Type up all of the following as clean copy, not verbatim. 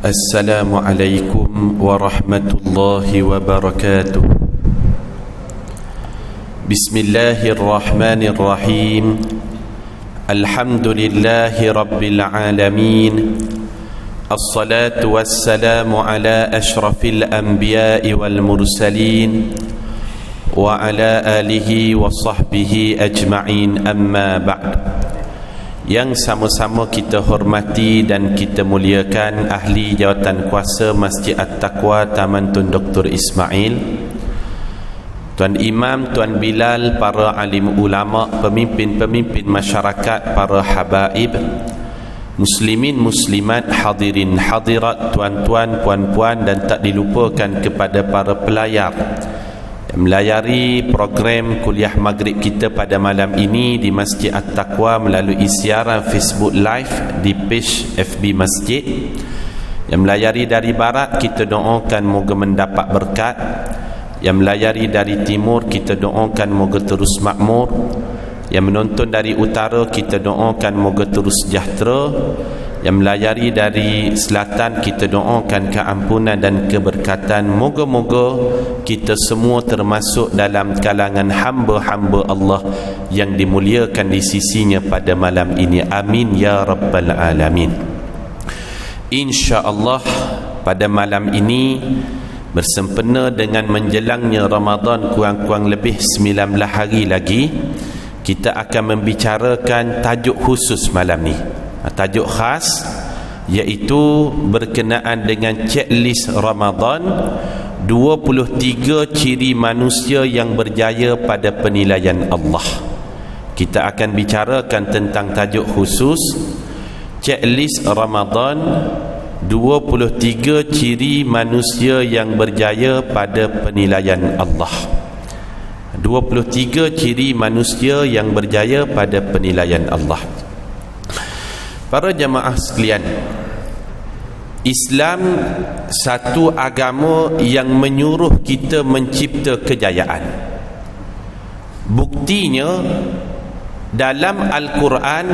Assalamualaikum warahmatullahi wabarakatuh. Bismillahirrahmanirrahim. Alhamdulillahi rabbil alamin. Assalatu wassalamu ala ashrafil anbiya'i wal mursalin wa ala alihi wa sahbihi ajma'in, amma ba'd. Yang sama-sama kita hormati dan kita muliakan ahli jawatan kuasa Masjid At-Taqwa Taman Tun Dr. Ismail, Tuan Imam, Tuan Bilal, para alim ulama, pemimpin-pemimpin masyarakat, para habaib, muslimin, muslimat, hadirin, hadirat, tuan-tuan, puan-puan, dan tak dilupakan kepada para pelayar yang melayari program kuliah maghrib kita pada malam ini di Masjid At-Taqwa melalui siaran Facebook Live di page FB Masjid. Yang melayari dari barat, kita doakan moga mendapat berkat. Yang melayari dari timur, kita doakan moga terus makmur. Yang menonton dari utara, kita doakan moga terus sejahtera. Yang melayari dari selatan, kita doakan keampunan dan keberkatan. Moga-moga kita semua termasuk dalam kalangan hamba-hamba Allah yang dimuliakan di sisinya pada malam ini. Amin ya rabbal alamin. InsyaAllah pada malam ini bersempena dengan menjelangnya Ramadan kurang-kurang lebih 19 hari lagi, kita akan membicarakan tajuk khusus malam ni, tajuk khas, iaitu berkenaan dengan checklist Ramadan, 23 ciri manusia yang berjaya pada penilaian Allah. Kita akan bicarakan tentang tajuk khusus checklist Ramadan, 23 ciri manusia yang berjaya pada penilaian Allah. 23 ciri manusia yang berjaya pada penilaian Allah. Para jemaah sekalian, Islam satu agama yang menyuruh kita mencipta kejayaan. Buktinya dalam Al-Quran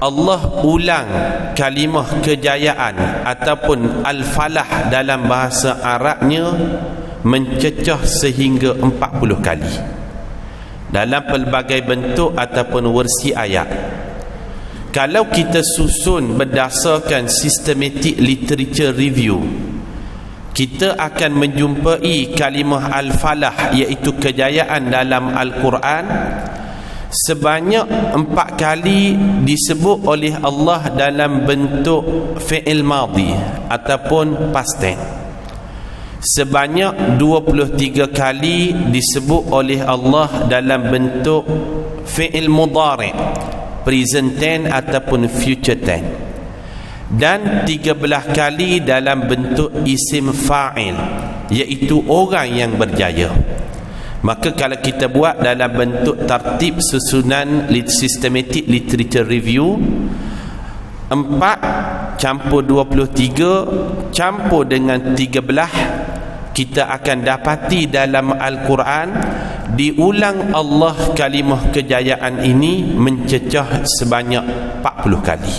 Allah ulang kalimah kejayaan ataupun al-falah dalam bahasa Arabnya mencecah sehingga 40 kali dalam pelbagai bentuk ataupun versi ayat. Kalau kita susun berdasarkan systematic literature review, kita akan menjumpai kalimah al-falah iaitu kejayaan dalam Al-Quran sebanyak 4 kali disebut oleh Allah dalam bentuk fi'il madhi ataupun past tense. Sebanyak 23 kali disebut oleh Allah dalam bentuk fi'il mudhari', present tense ataupun future tense, dan 13 kali dalam bentuk isim fa'il, iaitu orang yang berjaya. Maka kalau kita buat dalam bentuk tartib susunan systematic literature review, 4 campur 23 campur dengan 13, kita akan dapati dalam Al-Quran diulang Allah kalimah kejayaan ini mencecah sebanyak 40 kali.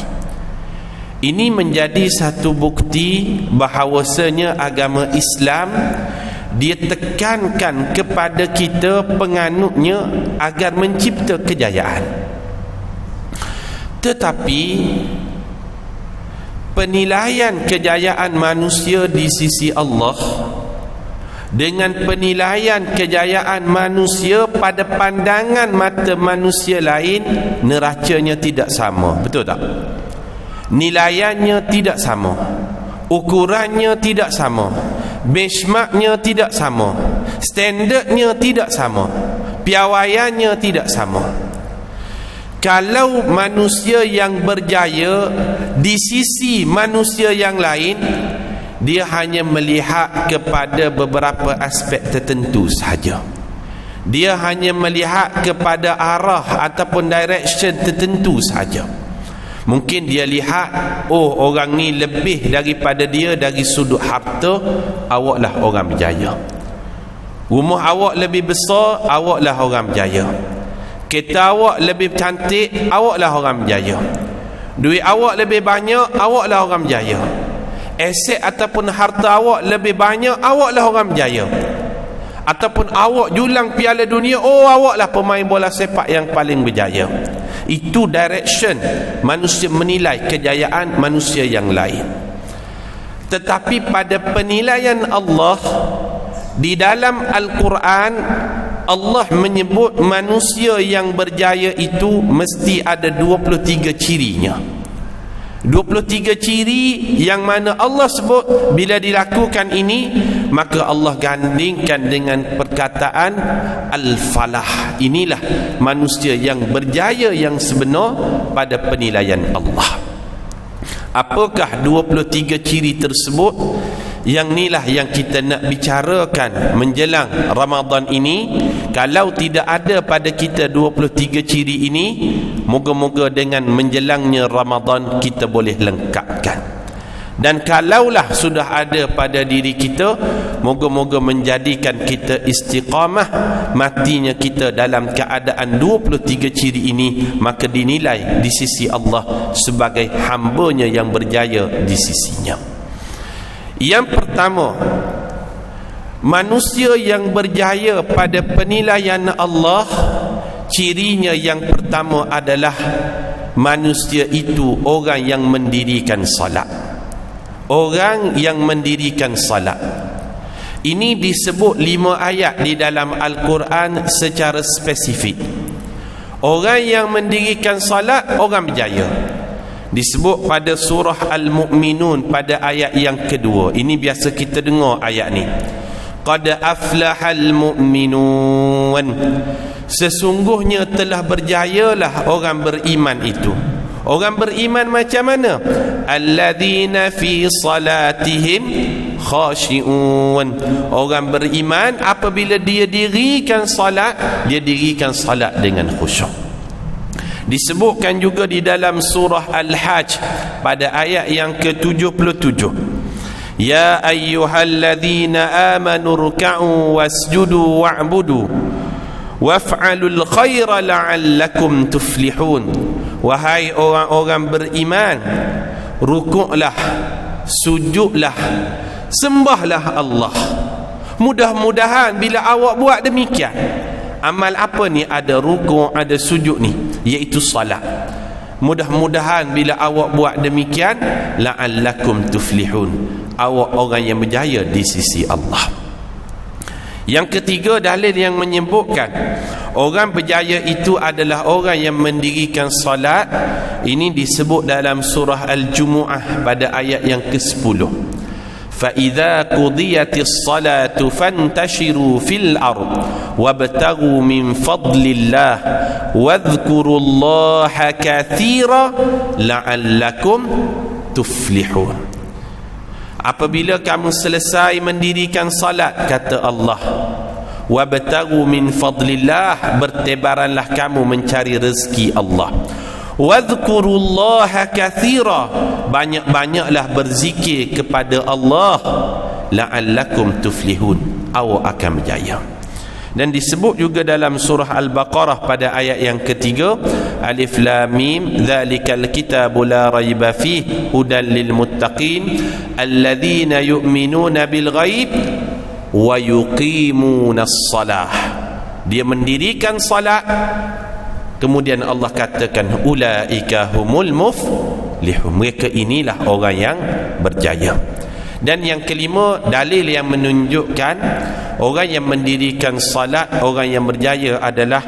Ini menjadi satu bukti bahawasanya agama Islam dia tekankan kepada kita penganutnya agar mencipta kejayaan. Tetapi penilaian kejayaan manusia di sisi Allah dengan penilaian kejayaan manusia pada pandangan mata manusia lain, neracanya tidak sama. Betul tak? Nilaiannya tidak sama, ukurannya tidak sama, benchmarknya tidak sama, standardnya tidak sama, piawaiannya tidak sama. Kalau manusia yang berjaya di sisi manusia yang lain, dia hanya melihat kepada beberapa aspek tertentu sahaja. Dia hanya melihat kepada arah ataupun direction tertentu sahaja. Mungkin dia lihat, oh orang ni lebih daripada dia dari sudut harta, awaklah orang berjaya. Rumah awak lebih besar, awaklah orang berjaya. Kereta awak lebih cantik, awaklah orang berjaya. Duit awak lebih banyak, awaklah orang berjaya. aset ataupun harta awak lebih banyak, awaklah orang berjaya. Ataupun awak julang Piala Dunia, awaklah pemain bola sepak yang paling berjaya. Itu direction manusia menilai kejayaan manusia yang lain. Tetapi pada penilaian Allah di dalam Al-Quran, Allah menyebut manusia yang berjaya itu mesti ada 23 cirinya. 23 ciri yang mana Allah sebut bila dilakukan ini, maka Allah gandingkan dengan perkataan Al-Falah. Inilah manusia yang berjaya yang sebenar pada penilaian Allah. Apakah 23 ciri tersebut? Yang inilah yang kita nak bicarakan menjelang Ramadan ini. Kalau tidak ada pada kita 23 ciri ini, moga-moga dengan menjelangnya Ramadan kita boleh lengkapkan. Dan kalaulah sudah ada pada diri kita, moga-moga menjadikan kita istiqamah, matinya kita dalam keadaan 23 ciri ini, maka dinilai di sisi Allah sebagai hambanya yang berjaya di sisinya. Yang pertama, manusia yang berjaya pada penilaian Allah, cirinya yang pertama adalah manusia itu orang yang mendirikan salat. Orang yang mendirikan salat. Ini disebut 5 ayat di dalam Al-Quran secara spesifik. Orang yang mendirikan salat, orang berjaya. Disebut pada surah Al-Mu'minun pada ayat yang kedua. Ini biasa kita dengar ayat ni. Qad aflahal mu'minun. Sesungguhnya telah berjayalah orang beriman itu. Orang beriman macam mana? Alladzina fi salatihim khashi'un. Orang beriman apabila dia dirikan salat, dia dirikan salat dengan khusyuk. Disebutkan juga di dalam surah Al-Hajj pada ayat yang ke-77. Ya ayyuhalladzina amanu ruk'u wasjudu wa'budu waf'alul khaira la'allakum tuflihun. Wahai orang-orang beriman, rukuklah, sujudlah, sembahlah Allah. Mudah-mudahan bila awak buat demikian, amal apa ni? Ada rukuk, ada sujud ni, iaitu salat. Mudah-mudahan bila awak buat demikian, la'allakum tuflihun, awak orang yang berjaya di sisi Allah. Yang ketiga, dalil yang menyebutkan orang berjaya itu adalah orang yang mendirikan salat. Ini disebut dalam surah Al-Jumu'ah pada ayat yang ke-10. فَإِذَا قُضِيَتِ الصَّلَاةُ فَانْتَشِرُوا فِي الْأَرْضِ وَابْتَغُوا مِنْ فَضْلِ اللَّهِ وَاذْكُرُوا اللَّهَ كَثِيرًا لَعَلَّكُمْ تُفْلِحُونَ. Apabila kamu selesai mendirikan salat, kata Allah, wabtaghu min fadlillah, bertebaranlah kamu mencari rezeki Allah. Wadhkurullaha katsira, banyak-banyaklah berzikir kepada Allah. La'allakum tuflihun, awak akan berjaya. Dan disebut juga dalam surah Al-Baqarah pada ayat yang ketiga, Alif Lam Mim, dzalikal kitabu la raiba fihi hudan lil muttaqin alladzina yu'minuna bil ghaib wa yuqimunas shalah. Dia mendirikan salat, kemudian Allah katakan ulaika humul muflihun, mereka inilah orang yang berjaya. Dan yang kelima, dalil yang menunjukkan orang yang mendirikan salat, orang yang berjaya adalah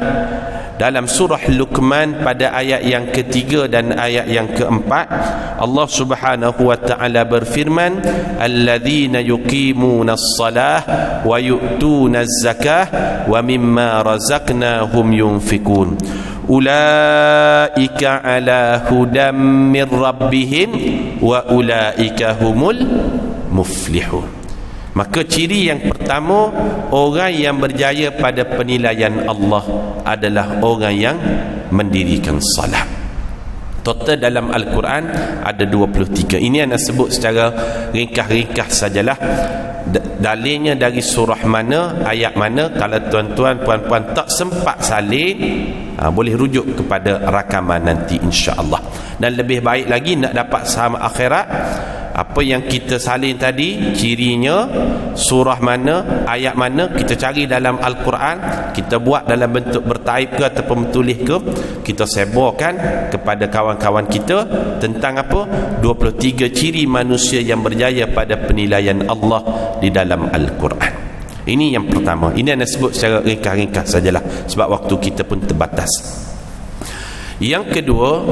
dalam surah Luqman pada ayat yang ketiga dan ayat yang keempat. Allah Subhanahu wa taala berfirman, alladzina yuqimunas salah wa yu'tunaz zakah wa mimma razaqnahum yunfikun ulaika ala hudam min rabbihim wa ulaika humul muflihun. Maka ciri yang pertama, orang yang berjaya pada penilaian Allah adalah orang yang mendirikan salat. Total dalam Al-Quran ada 23. Ini yang sebut secara ringkas-ringkas sajalah. Dalilnya dari surah mana, ayat mana. Kalau tuan-tuan, puan-puan tak sempat salin, boleh rujuk kepada rakaman nanti insya-Allah. Dan lebih baik lagi nak dapat saham akhirat, Apa yang kita salin tadi, cirinya, surah mana, ayat mana, kita cari dalam Al-Quran, kita buat dalam bentuk bertaib ke ataupun bertulis ke, kita sebarkan kepada kawan-kawan kita tentang apa? 23 ciri manusia yang berjaya pada penilaian Allah di dalam Al-Quran. Ini yang pertama. Ini anda sebut secara ringkas-ringkas sajalah sebab waktu kita pun terbatas. Yang kedua,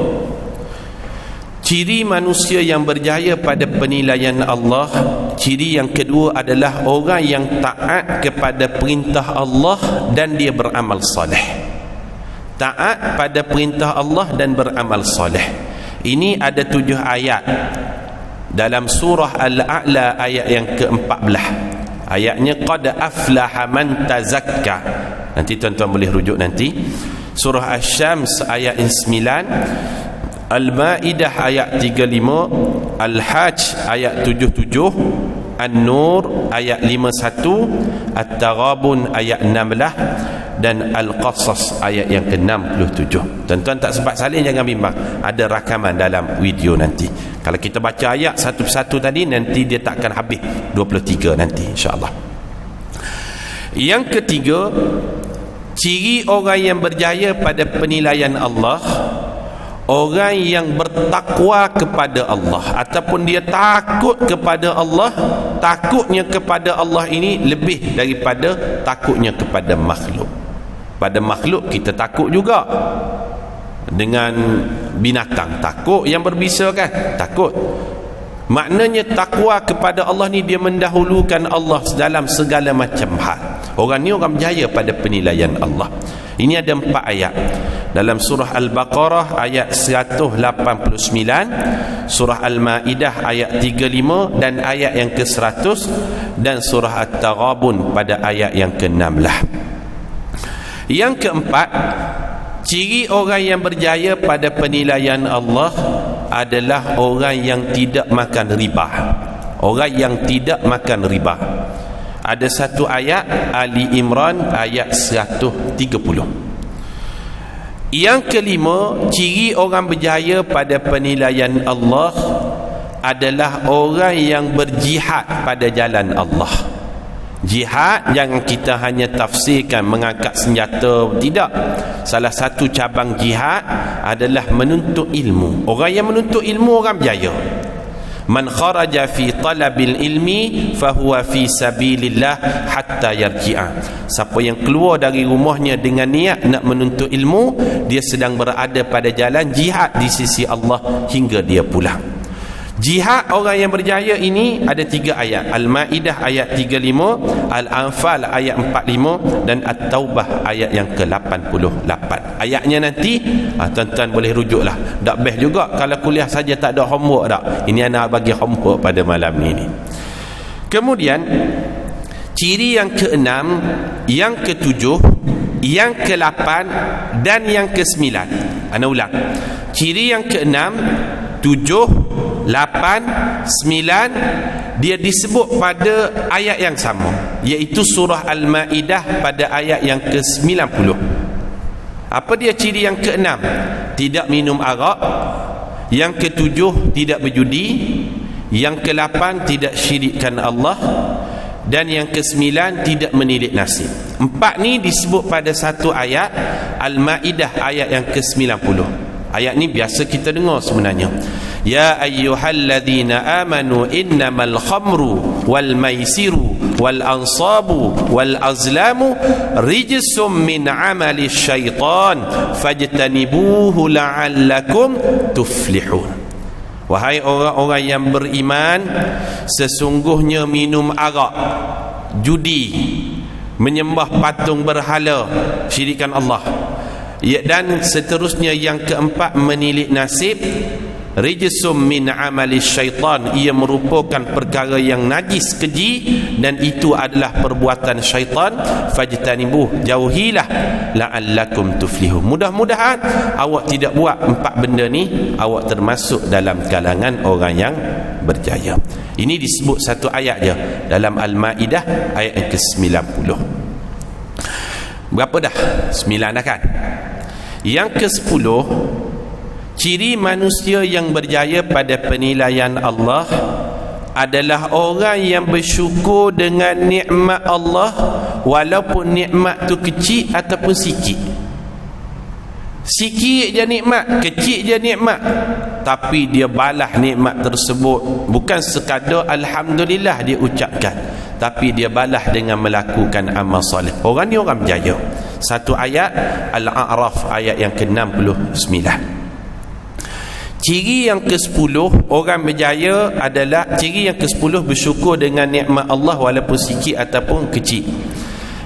ciri manusia yang berjaya pada penilaian Allah, ciri yang kedua adalah orang yang taat kepada perintah Allah dan dia beramal soleh. Taat pada perintah Allah dan beramal soleh. Ini ada 7 ayat dalam surah Al-A'la ayat yang ke-14. Ayatnya qad aflaha man tazakka. Nanti tuan-tuan boleh rujuk nanti. Surah Asy-Syams ayat 9, Al-Maidah ayat 35, Al-Hajj ayat 77, An-Nur ayat 51, At-Taghabun ayat 16 dan Al-Qasas ayat yang ke-67. Tuan-tuan tak sempat salin jangan bimbang, ada rakaman dalam video nanti. Kalau kita baca ayat satu persatu tadi, nanti dia tak akan habis 23 nanti insya-Allah. Yang ketiga, ciri orang yang berjaya pada penilaian Allah, orang yang bertakwa kepada Allah ataupun dia takut kepada Allah. Takutnya kepada Allah ini lebih daripada takutnya kepada makhluk. Pada makhluk kita takut juga, dengan binatang takut, yang berbisa kan takut. Maknanya takwa kepada Allah ni dia mendahulukan Allah dalam segala macam hal. Orang ni orang berjaya pada penilaian Allah. Ini ada 4 ayat dalam surah Al-Baqarah ayat 189, surah Al-Maidah ayat 35 dan ayat yang ke-100, dan surah At-Taghabun pada ayat yang ke-16. Yang keempat, ciri orang yang berjaya pada penilaian Allah adalah orang yang tidak makan riba. Orang yang tidak makan riba. Ada satu ayat Ali Imran ayat 130. Yang kelima, ciri orang berjaya pada penilaian Allah adalah orang yang berjihad pada jalan Allah. Jihad jangan kita hanya tafsirkan mengangkat senjata, tidak. Salah satu cabang jihad adalah menuntut ilmu. Orang yang menuntut ilmu orang berjaya. Man kharaja fi talabil ilmi fahuwa fi sabilillah hatta yarji'a. Siapa yang keluar dari rumahnya dengan niat nak menuntut ilmu, dia sedang berada pada jalan jihad di sisi Allah hingga dia pulang. Jihad orang yang berjaya ini ada 3 ayat. Al-Maidah ayat 35, Al-Anfal ayat 45 dan At-Taubah ayat yang ke-88. Ayatnya nanti tuan-tuan boleh rujuklah. Tak best juga kalau kuliah saja tak ada homework tak. Ini anak bagi homework pada malam ini. Kemudian ciri yang ke-6, yang ke-7, yang ke-8 dan yang ke-9. Ana ulang. Ciri yang ke-6, 7, 8, 9 dia disebut pada ayat yang sama, iaitu surah Al-Maidah pada ayat yang ke-90. Apa dia ciri yang ke-6? Tidak minum arak. Yang ke-7 tidak berjudi. Yang ke-8 tidak syirikkan Allah. Dan yang ke-9 tidak menilik nasib. 4 ni disebut pada satu ayat Al-Maidah ayat yang ke-90. Ayat ni biasa kita dengar sebenarnya. Ya ayyuhalladzina amanu innamal khamru wal maisiru wal ansabu wal azlamu rijsum min amali syaitan fajtanibuhu la'allakum tuflihun. Wahai orang-orang yang beriman, sesungguhnya minum arak, judi, menyembah patung berhala, syirikan Allah, dan seterusnya yang keempat menilik nasib, rijsum min amali syaitan, ia merupakan perkara yang najis, keji, dan itu adalah perbuatan syaitan. Fajtanibuh, jauhilah, la'allakum tuflihun. Mudah-mudahan awak tidak buat 4 benda ni, awak termasuk dalam kalangan orang yang berjaya. Ini disebut satu ayat je dalam Al-Maidah ayat yang ke-90. Berapa dah? 9 dah kan? Yang ke-10, ciri manusia yang berjaya pada penilaian Allah adalah orang yang bersyukur dengan nikmat Allah, walaupun nikmat tu kecil ataupun sikit. Sikit je nikmat, kecil je nikmat, tapi dia balas nikmat tersebut. Bukan sekadar alhamdulillah dia ucapkan, tapi dia balas dengan melakukan amal soleh. Orang ni orang berjaya. Satu ayat Al-A'raf ayat yang ke-69. Ciri yang ke-10 orang berjaya adalah ciri yang ke-10 bersyukur dengan nikmat Allah walaupun sikit ataupun kecil.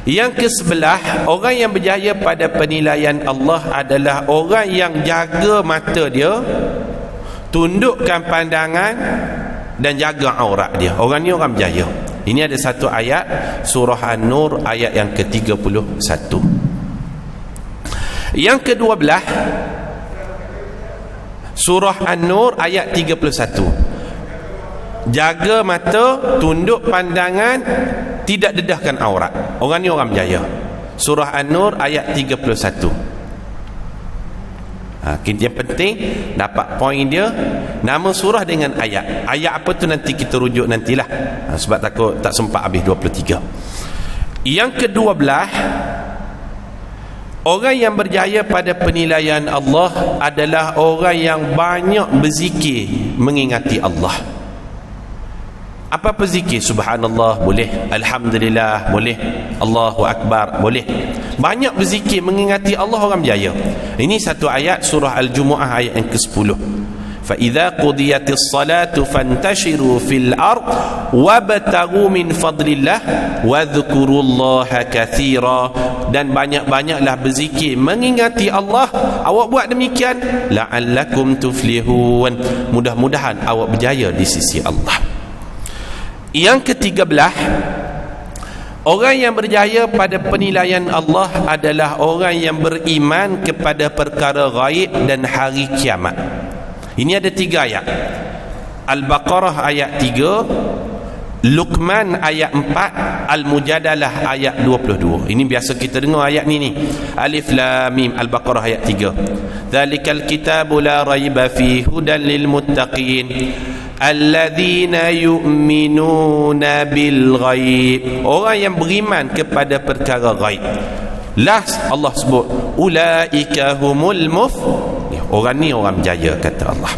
Yang ke-11 orang yang berjaya pada penilaian Allah adalah orang yang jaga mata dia, tundukkan pandangan dan jaga aurat dia. Orang ni orang berjaya. Ini ada satu ayat surah An-Nur ayat yang ke-31. Yang ke-12 surah An-Nur ayat 31. Jaga mata, tunduk pandangan, tidak dedahkan aurat. Orang ni orang berjaya. Surah An-Nur ayat 31. Yang penting dapat poin dia, nama surah dengan ayat. Ayat apa tu nanti kita rujuk nantilah, sebab takut tak sempat habis 23. Yang ke-12 orang yang berjaya pada penilaian Allah adalah orang yang banyak berzikir mengingati Allah. Apa zikir? Subhanallah boleh, alhamdulillah boleh, Allahu akbar boleh. Banyak berzikir mengingati Allah, orang berjaya. Ini satu ayat surah Al-Jumu'ah ayat yang ke-10. Fa idza qudiyatis salatu fantashiru fil ard wabtaghu min fadlillah wadhkurullaha katsira. Dan banyak-banyaklah berzikir mengingati Allah. Awak buat demikian la'allakum tuflihun. Mudah-mudahan awak berjaya di sisi Allah. Yang ke-13 orang yang berjaya pada penilaian Allah adalah orang yang beriman kepada perkara ghaib dan hari kiamat. Ini ada 3 ayat. Al-Baqarah ayat 3, Luqman ayat 4, Al-Mujadalah ayat 22. Ini biasa kita dengar ayat ni. Alif Lam Mim, Al-Baqarah ayat 3. Dzalikal kitabu la raiba fihi hudan lil muttaqin alladzina yu'minuna bil ghaib. Orang yang beriman kepada perkara ghaib. Last Allah sebut ulaika humul muflihun. Orang ni orang berjaya kata Allah.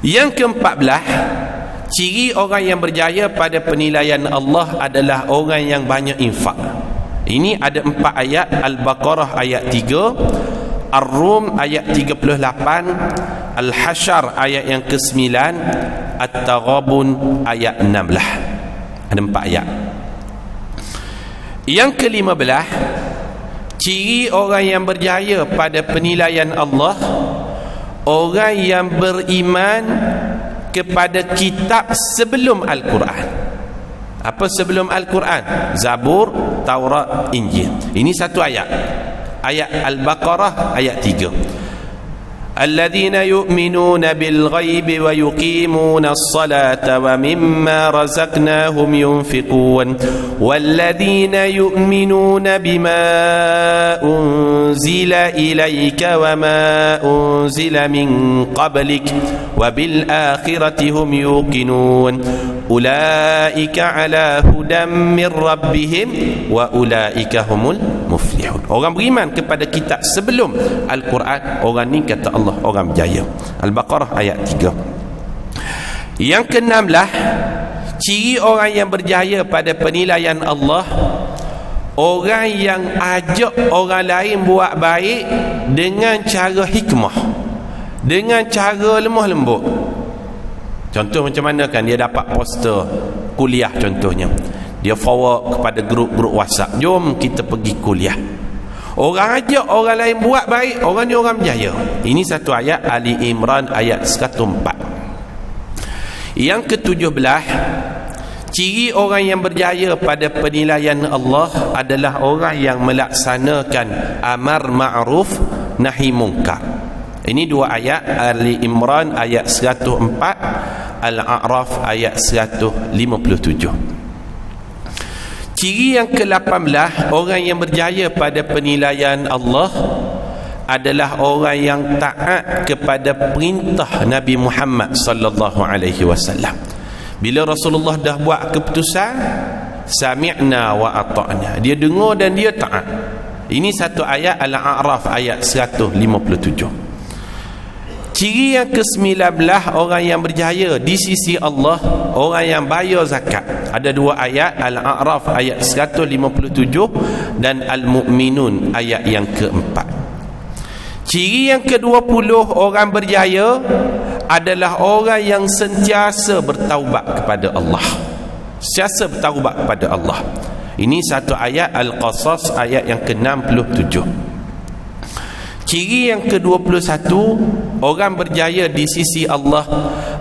Yang ke-14 ciri orang yang berjaya pada penilaian Allah adalah orang yang banyak infak. Ini ada 4 ayat. Al-Baqarah ayat 3, Ar-Rum ayat 38, Al-Hasyr ayat yang ke-9, At-Taghabun ayat 16. Ada 4 ayat. Yang ke-15 ciri orang yang berjaya pada penilaian Allah, orang yang beriman kepada kitab sebelum Al-Quran. Apa sebelum Al-Quran? Zabur, Taurat, Injil. Ini satu ayat. Ayat Al-Baqarah ayat 3. Alladzina yu'minuna bil ghaibi wa yuqimuna as-salata wa mimma razaqnahum yunfiqun walladzina yu'minuna bima unzila ilayka wa ma unzila min qablik wa bil akhirati hum yuqinun ulaika ala hudan min rabbihim wa ulaika humul muflihun. Orang beriman kepada kitab sebelum Al-Quran, orang ni kata Allah orang berjaya. Al-Baqarah ayat 3. Yang ke-16 ciri orang yang berjaya pada penilaian Allah, orang yang ajak orang lain buat baik dengan cara hikmah, dengan cara lemah lembut. Contoh macam mana kan, dia dapat poster kuliah contohnya, dia forward kepada grup-grup WhatsApp, jom kita pergi kuliah. Orang ajak orang lain buat baik, orang ni orang berjaya. Ini satu ayat Ali Imran ayat 104. Yang ke-17 ciri orang yang berjaya pada penilaian Allah adalah orang yang melaksanakan amar ma'ruf nahi munkar. Ini 2 ayat, Ali Imran ayat 104, Al-A'raf ayat 157. Ciri yang ke-18 orang yang berjaya pada penilaian Allah adalah orang yang taat kepada perintah Nabi Muhammad sallallahu alaihi wasallam. Bila Rasulullah dah buat keputusan, sami'na wa ata'na, dia dengar dan dia taat. Ini satu ayat Al-A'raf ayat 157. Ciri yang ke-19 orang yang berjaya di sisi Allah, orang yang bayar zakat. Ada dua ayat, Al-A'raf ayat 157 dan Al-Mu'minun ayat yang ke-4. Ciri yang ke-20 orang berjaya adalah orang yang sentiasa bertaubat kepada Allah. Sentiasa bertaubat kepada Allah. Ini satu ayat Al-Qasas ayat yang ke-67. Ciri yang ke-21 orang berjaya di sisi Allah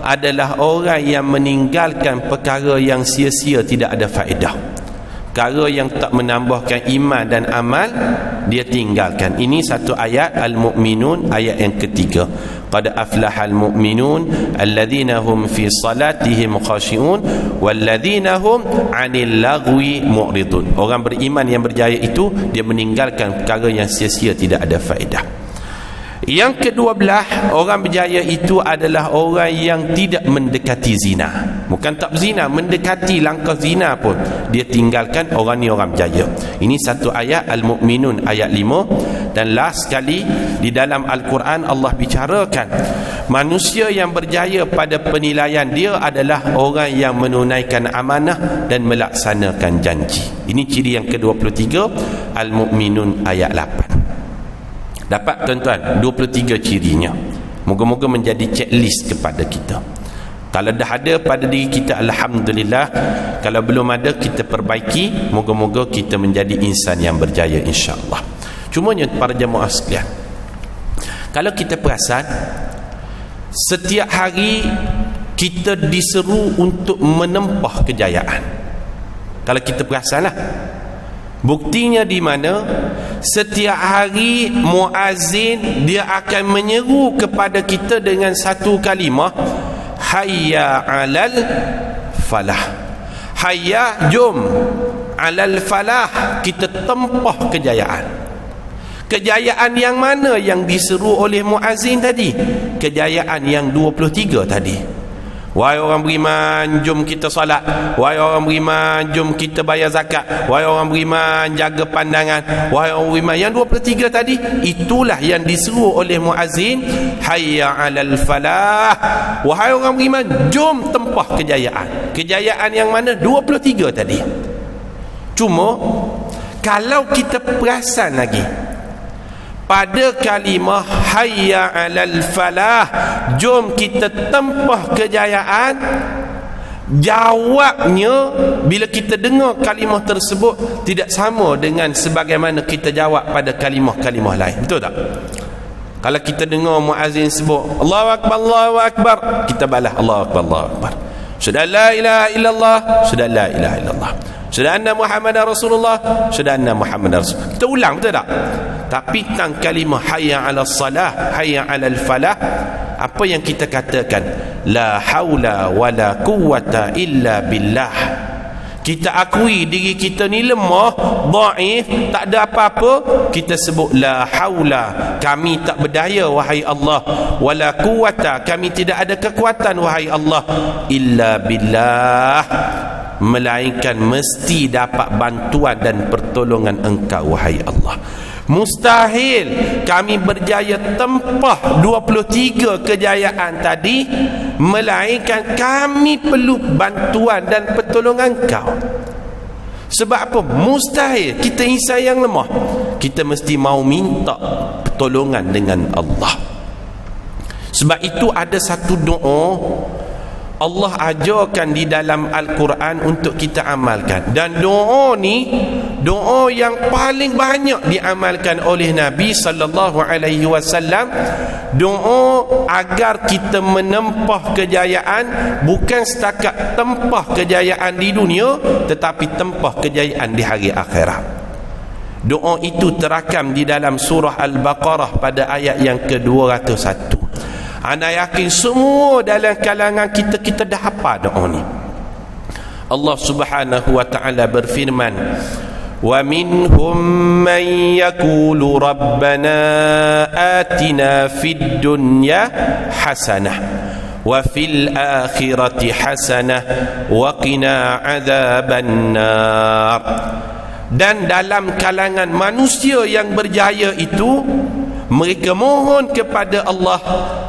adalah orang yang meninggalkan perkara yang sia-sia, tidak ada faedah. Perkara yang tak menambahkan iman dan amal, dia tinggalkan. Ini satu ayat Al-Mu'minun ayat yang ketiga. Qad aflahal mu'minun alladzina hum fi salatihim khashi'un walladzina hum 'anil lagwi mu'ridun. Orang beriman yang berjaya itu dia meninggalkan perkara yang sia-sia, tidak ada faedah. Yang ke-12 orang berjaya itu adalah orang yang tidak mendekati zina. Bukan tak zina, mendekati langkah zina pun dia tinggalkan. Orang ni orang berjaya. Ini satu ayat Al-Mu'minun ayat 5. Dan last sekali di dalam Al-Quran Allah bicarakan manusia yang berjaya pada penilaian dia adalah orang yang menunaikan amanah dan melaksanakan janji. Ini ciri yang ke-23 Al-Mu'minun ayat 8. Dapat tuan-tuan 23 cirinya. Moga-moga menjadi checklist kepada kita. Kalau dah ada pada diri kita, alhamdulillah. Kalau belum ada, kita perbaiki. Moga-moga kita menjadi insan yang berjaya, insya-Allah. Cumanya para jemaah sekalian, kalau kita perasan, setiap hari kita diseru untuk menempah kejayaan. Kalau kita perasanlah, buktinya di mana? Setiap hari muazzin dia akan menyeru kepada kita dengan satu kalimah, hayya 'alal falah. Hayya, jom, 'alal falah, kita tempah kejayaan. Kejayaan yang mana yang diseru oleh muazzin tadi? Kejayaan yang 23 tadi. Wahai orang beriman, jom kita salat. Wahai orang beriman, jom kita bayar zakat. Wahai orang beriman, jaga pandangan. Wahai orang beriman, yang 23 tadi, itulah yang diseru oleh muazzin, hayya 'alal falah. Wahai orang beriman, jom tempah kejayaan. Kejayaan yang mana? 23 tadi. Cuma kalau kita perasan lagi pada kalimah hayya 'alal falah, jom kita tempah kejayaan, jawabnya bila kita dengar kalimah tersebut tidak sama dengan sebagaimana kita jawab pada kalimah-kalimah lain. Betul tak? Kalau kita dengar muazzin sebut Allahu akbar, Allahu akbar, kita balas Allahu akbar, Allahu akbar. Sudah la ilaha illallah, sudah la ilaha illallah. Sudah anna Muhammadar Rasulullah, sudah anna Muhammadar Rasulullah. Kita ulang, betul tak? Tapi tentang kalimah hayya 'alas salah, hayya 'alal falah, apa yang kita katakan? La haula wala quwwata illa billah. Kita akui diri kita ni lemah, dhaif, tak ada apa-apa, kita sebut la haula, kami tak berdaya wahai Allah, wala quwwata, kami tidak ada kekuatan wahai Allah, illa billah, melainkan mesti dapat bantuan dan pertolongan Engkau wahai Allah. Mustahil kami berjaya tempah 23 kejayaan tadi melainkan kami perlu bantuan dan pertolongan Engkau. Sebab apa? Mustahil. Kita insan yang lemah, kita mesti mau minta pertolongan dengan Allah. Sebab itu ada satu doa Allah ajarkan di dalam Al-Quran untuk kita amalkan. Dan doa ni doa yang paling banyak diamalkan oleh Nabi sallallahu alaihi wasallam. Doa agar kita menempah kejayaan, bukan setakat tempah kejayaan di dunia, tetapi tempah kejayaan di hari akhirat. Doa itu terakam di dalam surah Al-Baqarah pada ayat yang ke-201. Anda yakin semua dalam kalangan kita dah hafal doa ni. Allah Subhanahu wa taala berfirman, wa minhum man yaqulu rabbana atina fid dunya hasanah wa fil akhirati hasanah wa qina adzabannar. Dan dalam kalangan manusia yang berjaya itu, mereka mohon kepada Allah,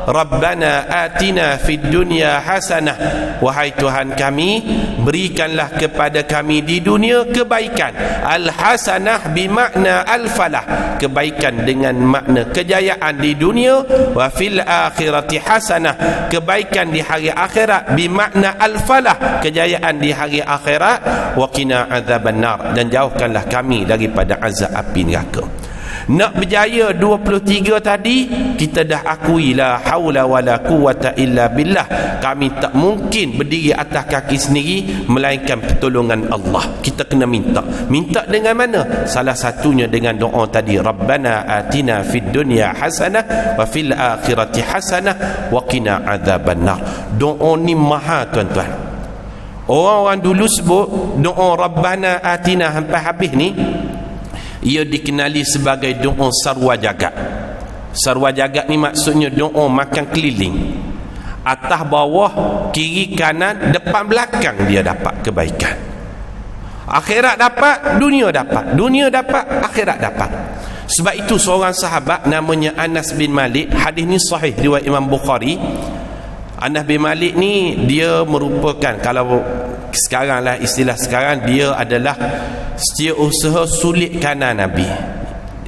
Rabbana atina fid dunya hasanah, wahai Tuhan kami, berikanlah kepada kami di dunia kebaikan. Al-hasanah bimakna al-falah, kebaikan dengan makna kejayaan di dunia. Wa fil akhirati hasanah, kebaikan di hari akhirat bimakna al-falah, kejayaan di hari akhirat. Wa qina adzabannar, dan jauhkanlah kami daripada azab api neraka. Nak berjaya 23 tadi, kita dah akui la haula wala quwata illa billah, kami tak mungkin berdiri atas kaki sendiri melainkan pertolongan Allah. Kita kena minta dengan mana? Salah satunya dengan doa tadi, Rabbana atina fid dunya hasanah wa fil akhirati hasanah wa qina adzabannar. Doa ni mahal tuan-tuan. Orang dulu sebut doa Rabbana atina sampai habis ni, ia dikenali sebagai doa sarwa jagat. Sarwa jagat ni maksudnya doa makan keliling, atas bawah, kiri kanan, depan belakang dia dapat kebaikan. Akhirat dapat, dunia dapat, dunia dapat, akhirat dapat. Sebab itu seorang sahabat namanya Anas bin Malik, hadis ni sahih riwayat Imam Bukhari. Anas bin Malik ni dia merupakan, kalau sekarang lah istilah sekarang, dia adalah setiausaha sulit kanan Nabi,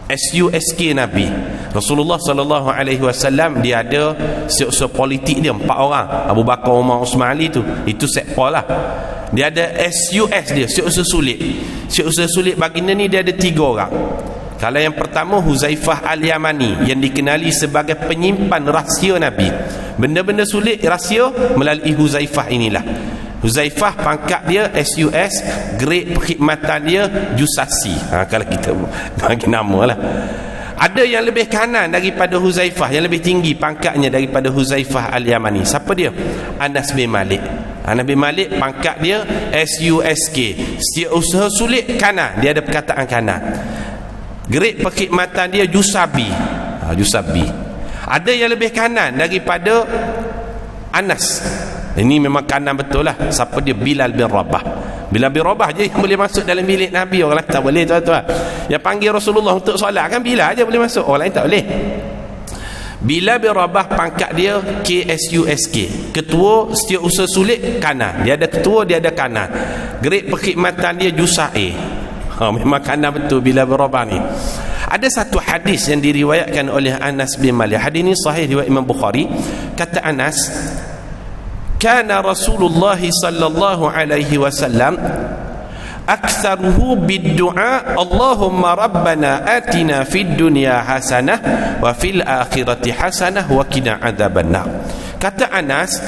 SUSK Nabi Rasulullah sallallahu alaihi wasallam. Dia ada setiausaha politik dia 4 orang, Abu Bakar, Umar, Uthman, Ali tu, itu sekpol lah. Dia ada SUS dia, setiausaha sulit. Setiausaha sulit baginda ni dia ada 3 orang. Kalau yang pertama Huzaifah Al-Yamani, yang dikenali sebagai penyimpan rahsia Nabi. Benda-benda sulit rahsia melalui Huzaifah inilah. Huzaifah pangkat dia SUS, grade perkhidmatan dia Jusasi. Kalau kita bagi nama lah. Ada yang lebih kanan daripada Huzaifah, yang lebih tinggi pangkatnya daripada Huzaifah Al-Yamani. Siapa dia? Anas bin Malik. Anas bin Malik pangkat dia SUSK, setiausaha sulit kanan, dia ada perkataan kanan. Grade perkhidmatan dia Jusabi. Jusabi. Ada yang lebih kanan daripada Anas. Ini memang kanan betul lah. Siapa dia? Bilal bin Rabah. Bilal bin Rabah je yang boleh masuk dalam bilik Nabi. Orang lain tak boleh, tuan-tuan. Yang panggil Rasulullah untuk solat kan Bilal je boleh masuk, orang lain tak boleh. Bilal bin Rabah pangkat dia KSUSK, ketua setiausaha sulit kanan. Dia ada ketua, dia ada kanan. Grade perkhidmatan dia Jusa'i. Memang kanan betul Bilal bin Rabah ni. Ada satu hadis yang diriwayatkan oleh Anas bin Malik. Hadis ini sahih riwayat Imam Bukhari. Kata Anas, kana Rasulullah sallallahu alaihi wasallam aktsaruhu bid-du'a Allahumma rabbana atina fid dunya hasanah wa fil akhirati hasanah wa qina adzabannar. Kata Anas,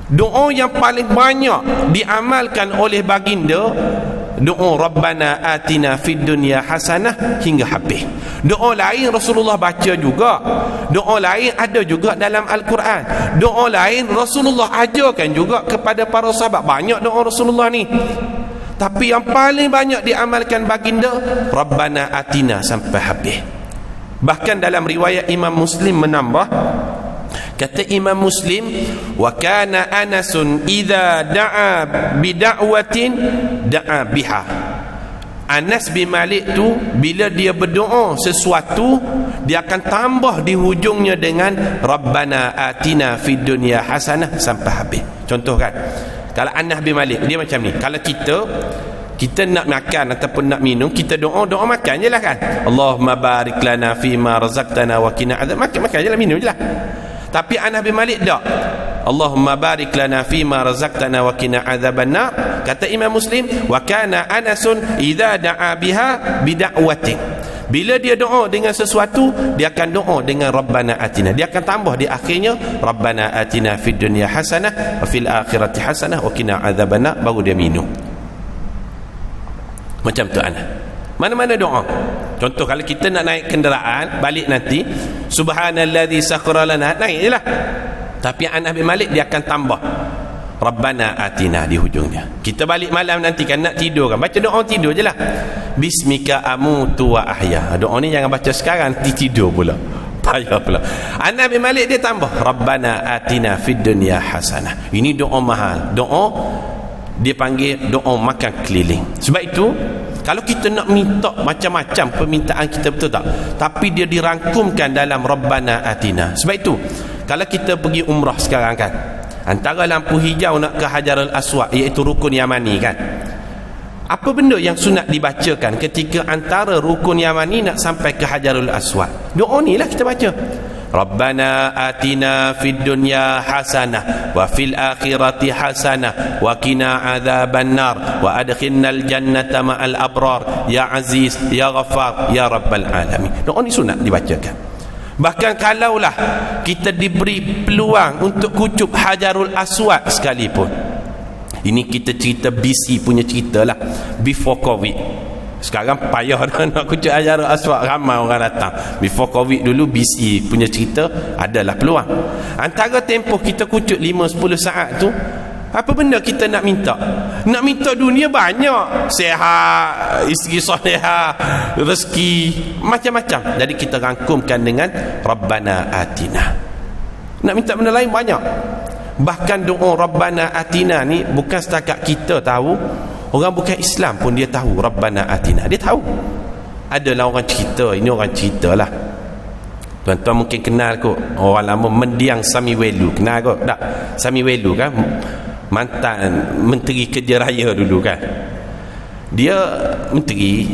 doa yang paling banyak diamalkan oleh baginda doa Rabbana atina fid dunya hasanah hingga habis. Doa lain Rasulullah baca juga, doa lain ada juga dalam Al-Quran, doa lain Rasulullah ajarkan juga kepada para sahabat. Banyak doa Rasulullah ni, tapi yang paling banyak diamalkan baginda Rabbana atina sampai habis. Bahkan dalam riwayat Imam Muslim menambah, kata Imam Muslim, wa kana Anasun idza da'a bida'watin da'a biha. Anas bin Malik tu bila dia berdoa sesuatu, dia akan tambah di hujungnya dengan Rabbana atina fid dunya hasanah sampai habis. Contoh kan, kalau Anas bin Malik dia macam ni. Kalau kita nak makan ataupun nak minum, kita doa makan je lah kan. Allahumma barik lana fima razaqtana wa qina adzab. Makan je lah, minum je lah. Tapi Anas bin Malik tak. Allahumma barik lana fima razaqtana wa qina adzabannar. Kata Imam Muslim, wa kana Anasun idza da'a biha bida'watin. Bila dia doa dengan sesuatu, dia akan doa dengan Rabbana atina. Dia akan tambah di akhirnya Rabbana atina fid dunya hasanah wa fil akhirati hasanah wa qina adzabannar, baru dia minum. Macam tu Anas. Mana-mana doa. Contoh kalau kita nak naik kenderaan balik nanti, subhanallazi sakhkhara lana, naik je lah. Tapi Anas bin Malik dia akan tambah Rabbana atina di hujungnya. Kita balik malam nanti kan nak tidur kan, baca doa tidur je lah. Bismika amutu wa ahya. Doa ni jangan baca sekarang nanti tidur pula. Payah pula. Anas bin Malik dia tambah, Rabbana atina fid dunya hasanah. Ini doa mahal. Doa dia panggil doa makan keliling. Sebab itu kalau kita nak minta macam-macam permintaan kita, betul tak? Tapi dia dirangkumkan dalam Rabbana atina. Sebab itu kalau kita pergi umrah sekarang kan, antara lampu hijau nak ke Hajarul Aswad, iaitu rukun Yamani kan, apa benda yang sunat dibacakan ketika antara rukun Yamani nak sampai ke Hajarul Aswad? Doa ni lah kita baca, Rabbana atina fid dunya hasanah wa fil akhirati hasanah wa qina adzaban nar wa adkhilnal jannata ma'al abrar ya aziz ya ghaffar ya rabbal alamin. Doa ni sunat dibacakan. Bahkan kalaulah kita diberi peluang untuk kucup Hajarul Aswad sekalipun, ini kita cerita BC punya cerita lah, before COVID. Sekarang payah dah nak kucup Hajarul Aswad, ramai orang datang. Before COVID dulu BC punya cerita adalah peluang. Antara tempoh kita kucup 5-10 saat tu, apa benda kita nak minta? Nak minta dunia banyak, sihat, isteri solehah, rezeki, macam-macam. Jadi kita rangkumkan dengan Rabbana atina. Nak minta benda lain banyak. Bahkan doa Rabbana atina ni bukan setakat kita tahu, orang bukan Islam pun dia tahu Rabbana atina. Dia tahu. Adalah orang cerita, ini orang cerita lah. Tuan-tuan mungkin kenal kot orang lama, Mendiang Samiwelu. Kenal kot tak? Samiwelu kan, mantan Menteri Kerja Raya dulu kan. Dia menteri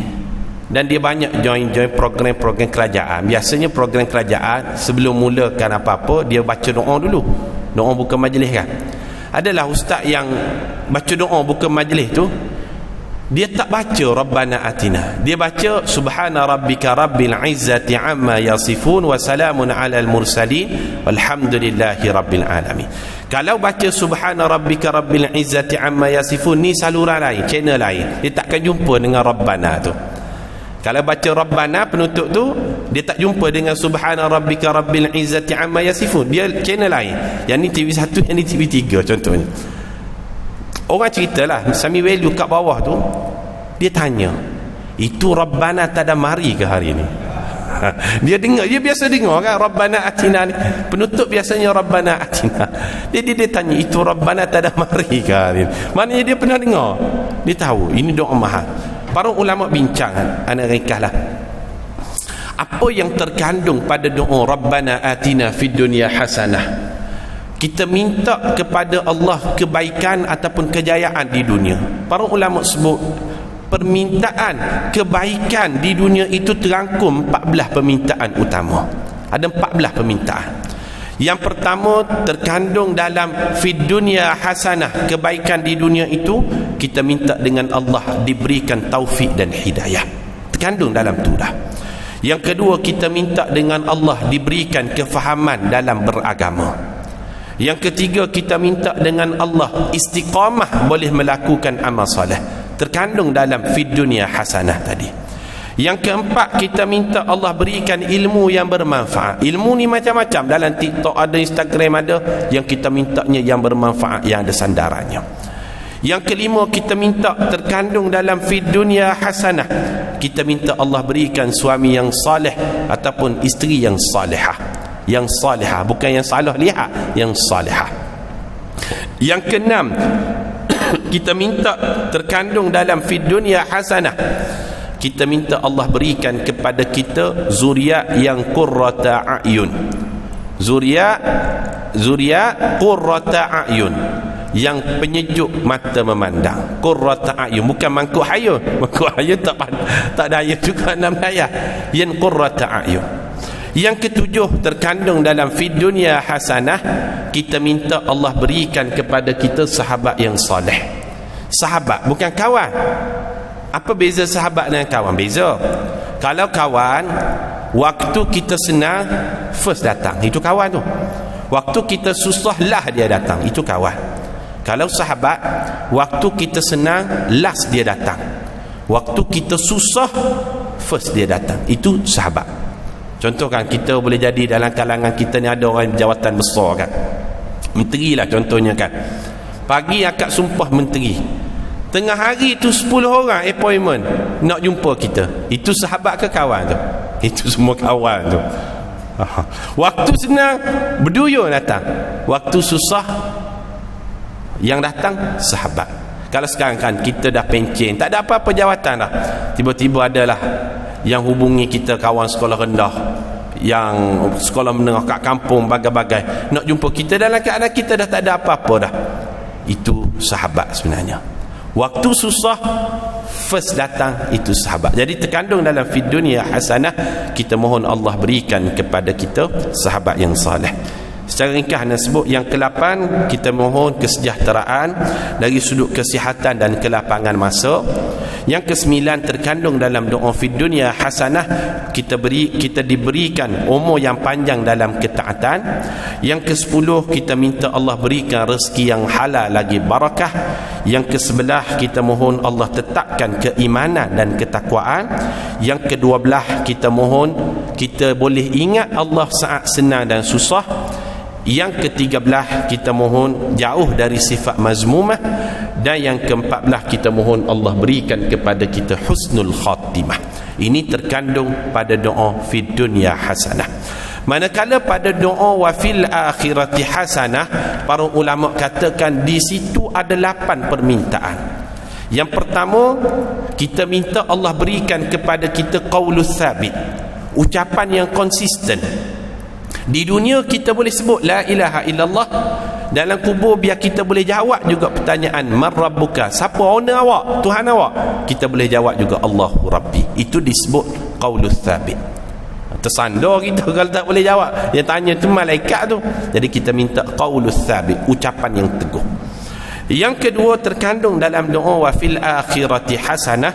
dan dia banyak join program-program kerajaan. Biasanya program kerajaan sebelum mulakan apa-apa dia baca doa dulu. Doa buka majlis kan. Adalah ustaz yang baca doa buka majlis tu, dia tak baca Rabbana atina, dia baca Subhana rabbika rabbil izzati amma yasifun wa salamun alal mursalin walhamdulillahi rabbil alamin. Kalau baca Subhana rabbika rabbil izzati amma yasifun ni saluran lain, channel lain, dia takkan jumpa dengan Rabbana tu. Kalau baca Rabbana penutup tu, dia tak jumpa dengan Subhana rabbika rabbil izzati amma yasifun, dia channel lain. Yang ni TV1, yang ni TV3 contohnya. Orang ceritalah Samiwelu kat bawah tu, dia tanya, itu Rabbana tak ada mari ke hari ni? Dia dengar, dia biasa dengar kan Rabbana atina ni, penutup biasanya Rabbana atina. Dia tanya, itu Rabbana tak ada mari ke hari ni? Maknanya dia pernah dengar, dia tahu ini doa mahal. Para ulama bincang, anak ringkaslah apa yang terkandung pada doa Rabbana atina fid dunya hasanah. Kita minta kepada Allah kebaikan ataupun kejayaan di dunia. Para ulama sebut permintaan kebaikan di dunia itu terangkum 14 permintaan utama. Ada 14 permintaan. Yang pertama terkandung dalam fid dunya hasanah, kebaikan di dunia itu kita minta dengan Allah diberikan taufik dan hidayah. Terkandung dalam tu dah. Yang kedua, kita minta dengan Allah diberikan kefahaman dalam beragama. Yang ketiga, kita minta dengan Allah istiqamah boleh melakukan amal soleh. Terkandung dalam fid dunya hasanah tadi. Yang keempat, kita minta Allah berikan ilmu yang bermanfaat. Ilmu ni macam-macam, dalam TikTok ada, Instagram ada. Yang kita mintanya yang bermanfaat, yang ada sandarannya. Yang kelima, kita minta terkandung dalam fid dunya hasanah, kita minta Allah berikan suami yang saleh ataupun isteri yang salihah. Yang salihah, bukan yang salah lihat, yang salihah. Yang keenam, kita minta terkandung dalam fid dunya hasanah, kita minta Allah berikan kepada kita zuriat yang qurrata a'yun. Zuriat qurrata a'yun, yang penyejuk mata memandang. Qurrata a'yun, bukan mangkuk hayun. Mangkuk hayun tak ada ayat juga dalam ayat. Yang qurrata a'yun. Yang ketujuh, terkandung dalam fid dunya hasanah, kita minta Allah berikan kepada kita sahabat yang soleh. Sahabat bukan kawan. Apa beza sahabat dengan kawan? Beza. Kalau kawan, waktu kita senang first datang, itu kawan tu. Waktu kita susah lah dia datang, itu kawan. Kalau sahabat, waktu kita senang last dia datang, waktu kita susah first dia datang, itu sahabat. Contoh kan, kita boleh jadi dalam kalangan kita ni ada orang jawatan besar kan, menteri lah contohnya kan, pagi akad sumpah menteri, tengah hari tu 10 orang appointment nak jumpa kita. Itu sahabat ke kawan tu? Itu semua kawan tu. Waktu senang berduyun datang, waktu susah yang datang sahabat. Kalau sekarang kan kita dah pencen, tak ada apa-apa jawatan dah, tiba-tiba adalah yang hubungi kita kawan sekolah rendah, yang sekolah menengah kat kampung, bagai-bagai nak jumpa kita dalam keadaan kita dah tak ada apa-apa dah. Itu sahabat sebenarnya. Waktu susah first datang, itu sahabat. Jadi terkandung dalam fid dunya hasanah, kita mohon Allah berikan kepada kita sahabat yang saleh. Secara ringkas anda sebut yang ke-8, kita mohon kesejahteraan dari sudut kesihatan dan kelapangan masa. Yang ke-9 terkandung dalam doa fid dunya hasanah, kita diberikan umur yang panjang dalam ketaatan. Yang ke-10 kita minta Allah berikan rezeki yang halal lagi barakah. Yang ke-11 kita mohon Allah tetapkan keimanan dan ketakwaan. Yang ke-12 kita mohon kita boleh ingat Allah saat senang dan susah. Yang ke-13 kita mohon jauh dari sifat mazmumah. Dan yang ke-14 kita mohon Allah berikan kepada kita husnul khatimah. Ini terkandung pada doa fid dunya hasanah. Manakala pada doa wa fil akhirati hasanah, para ulama katakan di situ ada 8 permintaan. Yang pertama, kita minta Allah berikan kepada kita qaulus sabit, ucapan yang konsisten. Di dunia kita boleh sebut la ilaha illallah, dalam kubur biar kita boleh jawab juga pertanyaan man rabbuka, siapa owner awak, Tuhan awak, kita boleh jawab juga Allahu rabbi. Itu disebut qaulus sabit. Tersandar kita kalau tak boleh jawab, dia tanya tu malaikat tu. Jadi kita minta qaulus sabit, ucapan yang teguh. Yang kedua terkandung dalam doa wa fil akhirati hasanah,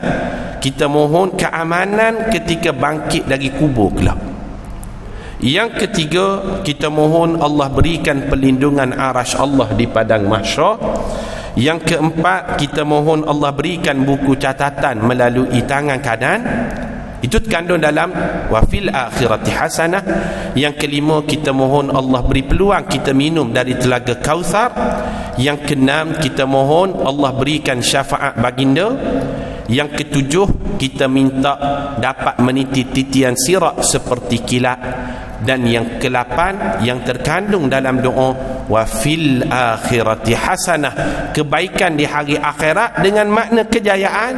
kita mohon keamanan ketika bangkit dari kubur kelak. Yang ketiga, kita mohon Allah berikan perlindungan arasy Allah di padang mahsyar. Yang keempat, kita mohon Allah berikan buku catatan melalui tangan kanan. Itu terkandung dalam wa fil akhirati hasanah. Yang kelima, kita mohon Allah beri peluang kita minum dari telaga Kautsar. Yang keenam, kita mohon Allah berikan syafaat baginda. Yang ketujuh, kita minta dapat meniti titian sirat seperti kilat. Dan yang ke-8 yang terkandung dalam doa wa fil akhirati hasanah, kebaikan di hari akhirat dengan makna kejayaan,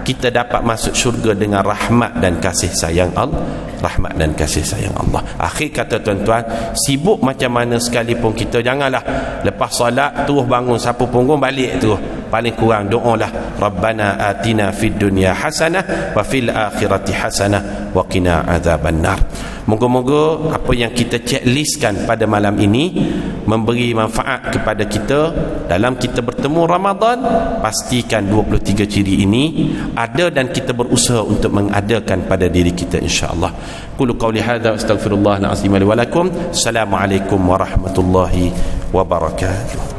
kita dapat masuk syurga dengan rahmat dan kasih sayang Allah. Rahmat dan kasih sayang Allah. Akhir kata tuan-tuan, sibuk macam mana sekalipun kita, janganlah lepas solat terus bangun sapu punggung balik terus. Paling kurang doalah Rabbana atina fid dunya hasanah wa fil akhirati hasanah wa qina adzabannar. Moga-moga apa yang kita checklistkan pada malam ini memberi manfaat kepada kita dalam kita bertemu Ramadan. Pastikan 23 ciri ini ada dan kita berusaha untuk mengadakan pada diri kita, insya-Allah. Qulu qawli hadza astaghfirullahal azim li wa lakum. Assalamualaikum warahmatullahi wabarakatuh.